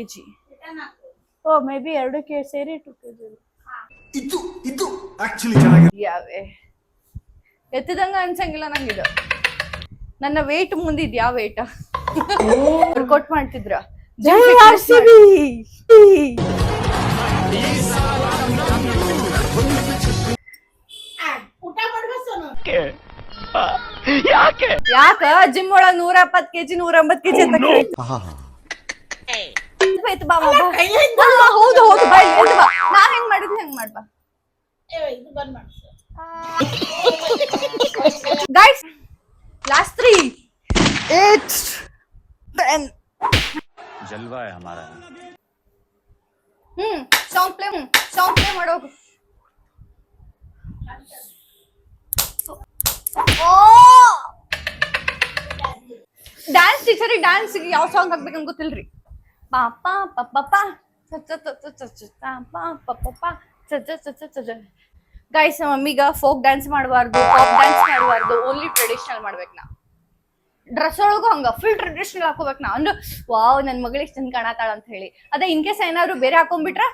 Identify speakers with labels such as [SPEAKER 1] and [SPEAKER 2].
[SPEAKER 1] KG. Oh maybe 2 ಕೆ ಸೇರಿ 2 kg.
[SPEAKER 2] ಇದು ಆಕ್ಚುಲಿ ಚೆನ್ನಾಗಿದೆ.
[SPEAKER 1] ಯಾವೇ ಎತ್ತಿದಂಗ ಅನ್ಸಂಗಿಲ್ಲ ನಂಗಿದು. ನನ್ನ ವೇಟ್ ಮುಂದಿದ್ ಯಾವ ವೇಟ್ ವರ್ಕೌಟ್ ಮಾಡ್ತಿದ್ರ. ಯಾಕ ಜಿಮ್ ಒಳಗ 170 kg 180 kg ಅಂತ ಹೌದು ಹೌದು ಬಾ ನಾನ್ ಹೆಂಗ್ ಮಾಡಿದ್ನಿ ಹೆಂಗ್ ಮಾಡ್ಬಾ ಗೈಸ್. लास्ट 3 8 10
[SPEAKER 3] जलवा है हमारा.
[SPEAKER 1] सॉन्ग प्ले ಮಾಡೋಗು. ಓ ಡ್ಯಾನ್ಸ್ ಟೀಚರ್ ಡ್ಯಾನ್ಸ್ ಯಾವ ಸಾಂಗ್ ಹಾಕ್ಬೇಕು ಅಂತ ಗೊತ್ತಿಲ್ರಿ. ಪಾಪಾ ಪಪ್ಪ ಗೈಸ್ ನಮ್ಮ ಮಮ್ಮಿಗ ಫೋಕ್ ಡ್ಯಾನ್ಸ್ ಮಾಡಬಾರ್ದು, ಪಾಪ್ ಡ್ಯಾನ್ಸ್ ಮಾಡಬಾರ್ದು, ಓನ್ಲಿ ಟ್ರೆಡಿಷನಲ್ ಮಾಡ್ಬೇಕು. ನಾ ಡ್ರೆಸ್ ಒಳಗೂ ಹಂಗ ಫುಲ್ ಟ್ರೆಡಿಷನಲ್ ಹಾಕೋಬೇಕು. ನಾ ಅಂದ್ರೆ ವಾವ್ ನನ್ ಮಗಳು ಎಷ್ಟು ಚಂದ ಕಾಣತಾಳ ಅಂತ ಹೇಳಿ. ಅದೇ ಇನ್ ಕೇಸ್ ಏನಾದ್ರು ಬೇರೆ ಹಾಕೊಂಡ್ಬಿಟ್ರ